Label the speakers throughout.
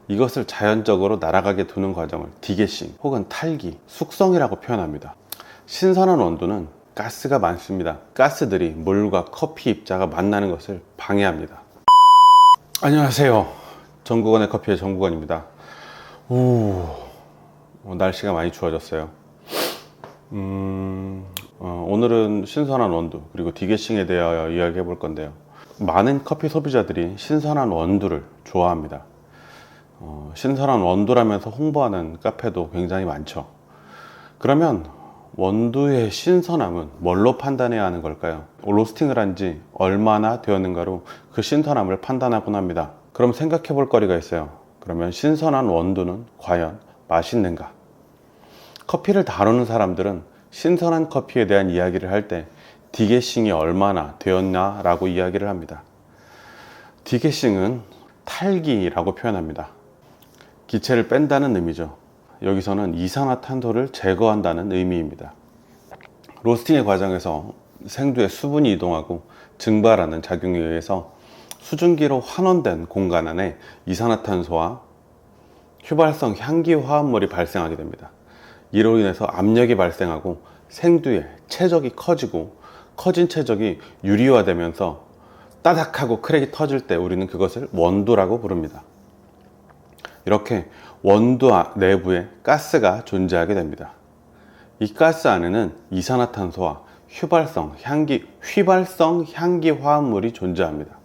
Speaker 1: 이것을 자연적으로 날아가게 두는 과정을 디게싱 혹은 탈기, 숙성이라고 표현합니다. 신선한 원두는 가스가 많습니다. 가스들이 물과 커피 입자가 만나는 것을 방해합니다. 안녕하세요. 정국원의 커피의 정국원입니다. 날씨가 많이 추워졌어요. 오늘은 신선한 원두 그리고 디게싱에 대하여 이야기해 볼 건데요. 많은 커피 소비자들이 신선한 원두를 좋아합니다. 신선한 원두라면서 홍보하는 카페도 굉장히 많죠. 그러면 원두의 신선함은 뭘로 판단해야 하는 걸까요? 로스팅을 한 지 얼마나 되었는가로 그 신선함을 판단하곤 합니다. 그럼 생각해 볼 거리가 있어요. 그러면 신선한 원두는 과연 맛있는가? 커피를 다루는 사람들은 신선한 커피에 대한 이야기를 할 때 디게싱이 얼마나 되었나 라고 이야기를 합니다. 디게싱은 탈기라고 표현합니다. 기체를 뺀다는 의미죠. 여기서는 이산화탄소를 제거한다는 의미입니다. 로스팅의 과정에서 생두의 수분이 이동하고 증발하는 작용에 의해서 수증기로 환원된 공간 안에 이산화탄소와 휘발성 향기 화합물이 발생하게 됩니다. 이로 인해서 압력이 발생하고 생두의 최적이 커지고 커진 최적이 유리화되면서 따닥하고 크랙이 터질 때 우리는 그것을 원두라고 부릅니다. 이렇게 원두 내부에 가스가 존재하게 됩니다. 이 가스 안에는 이산화탄소와 휘발성 향기 화합물이 존재합니다.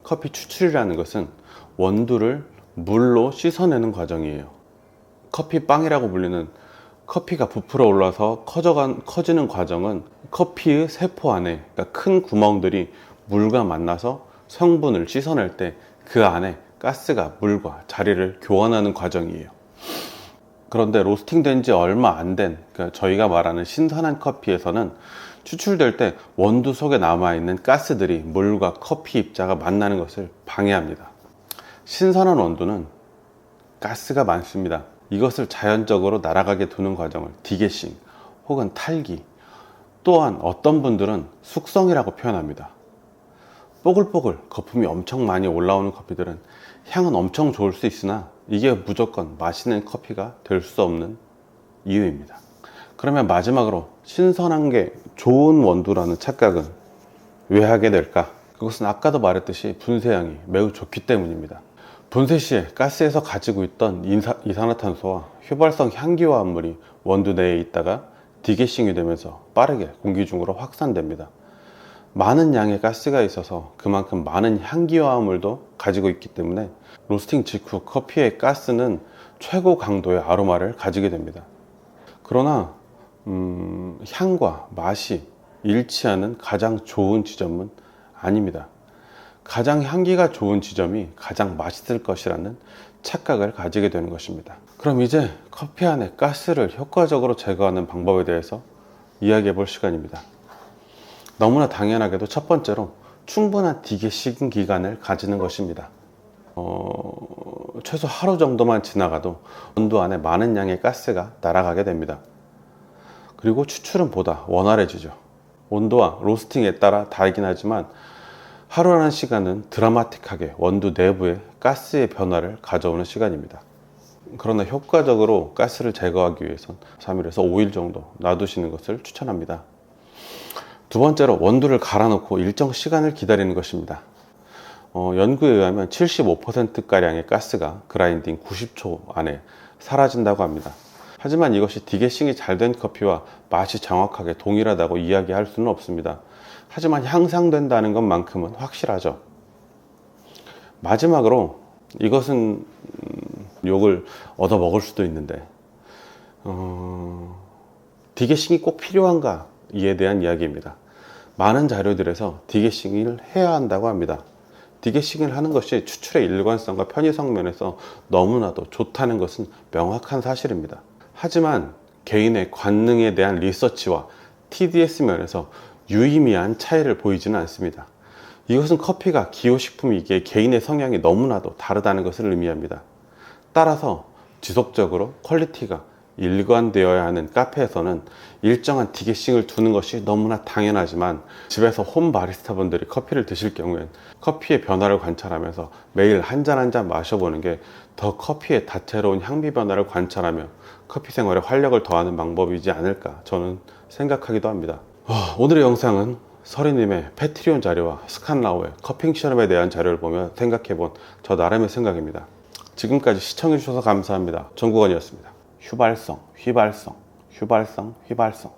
Speaker 1: 커피 추출이라는 것은 원두를 물로 씻어내는 과정이에요. 커피빵이라고 불리는 커피가 부풀어 올라서 커지는 과정은 커피의 세포 안에, 그러니까 큰 구멍들이 물과 만나서 성분을 씻어낼 때 그 안에 가스가 물과 자리를 교환하는 과정이에요. 그런데 로스팅 된 지 얼마 안 된, 그러니까 저희가 말하는 신선한 커피에서는 추출될 때 원두 속에 남아있는 가스들이 물과 커피 입자가 만나는 것을 방해합니다. 신선한 원두는 가스가 많습니다. 이것을 자연적으로 날아가게 두는 과정을 디게싱 혹은 탈기, 또한 어떤 분들은 숙성이라고 표현합니다. 뽀글뽀글 거품이 엄청 많이 올라오는 커피들은 향은 엄청 좋을 수 있으나 이게 무조건 맛있는 커피가 될 수 없는 이유입니다. 그러면 마지막으로 신선한 게 좋은 원두라는 착각은 왜 하게 될까? 그것은 아까도 말했듯이 분쇄량이 매우 좋기 때문입니다. 분쇄 시에 가스에서 가지고 있던 이산화탄소와 휘발성 향기화합물이 원두 내에 있다가 디게싱이 되면서 빠르게 공기 중으로 확산됩니다. 많은 양의 가스가 있어서 그만큼 많은 향기화합물도 가지고 있기 때문에 로스팅 직후 커피의 가스는 최고 강도의 아로마를 가지게 됩니다. 그러나 향과 맛이 일치하는 가장 좋은 지점은 아닙니다. 가장 향기가 좋은 지점이 가장 맛있을 것이라는 착각을 가지게 되는 것입니다. 그럼 이제 커피 안에 가스를 효과적으로 제거하는 방법에 대해서 이야기해 볼 시간입니다. 너무나 당연하게도 첫 번째로 충분한 디게싱 기간을 가지는 것입니다. 최소 하루 정도만 지나가도 원두 안에 많은 양의 가스가 날아가게 됩니다. 그리고 추출은 보다 원활해지죠. 온도와 로스팅에 따라 다르긴 하지만 하루라는 시간은 드라마틱하게 원두 내부에 가스의 변화를 가져오는 시간입니다. 그러나 효과적으로 가스를 제거하기 위해선 3일에서 5일 정도 놔두시는 것을 추천합니다. 두 번째로 원두를 갈아놓고 일정 시간을 기다리는 것입니다. 연구에 의하면 75%가량의 가스가 그라인딩 90초 안에 사라진다고 합니다. 하지만 이것이 디게싱이 잘 된 커피와 맛이 정확하게 동일하다고 이야기할 수는 없습니다. 하지만 향상된다는 것만큼은 확실하죠. 마지막으로 이것은 욕을 얻어 먹을 수도 있는데 디게싱이 꼭 필요한가 이에 대한 이야기입니다. 많은 자료들에서 디게싱을 해야 한다고 합니다. 디게싱을 하는 것이 추출의 일관성과 편의성 면에서 너무나도 좋다는 것은 명확한 사실입니다. 하지만 개인의 관능에 대한 리서치와 TDS 면에서 유의미한 차이를 보이지는 않습니다. 이것은 커피가 기호식품이기에 개인의 성향이 너무나도 다르다는 것을 의미합니다. 따라서 지속적으로 퀄리티가 일관되어야 하는 카페에서는 일정한 디게싱을 두는 것이 너무나 당연하지만 집에서 홈 바리스타 분들이 커피를 드실 경우엔 커피의 변화를 관찰하면서 매일 한 잔 한 잔 마셔보는 게 더 커피의 다채로운 향미 변화를 관찰하며 커피 생활에 활력을 더하는 방법이지 않을까 저는 생각하기도 합니다. 오늘의 영상은 서리님의 패트리온 자료와 스칸라오의 커핑 실험에 대한 자료를 보며 생각해본 저 나름의 생각입니다. 지금까지 시청해주셔서 감사합니다. 정국원이었습니다. 휘발성, 휘발성, 휘발성, 휘발성.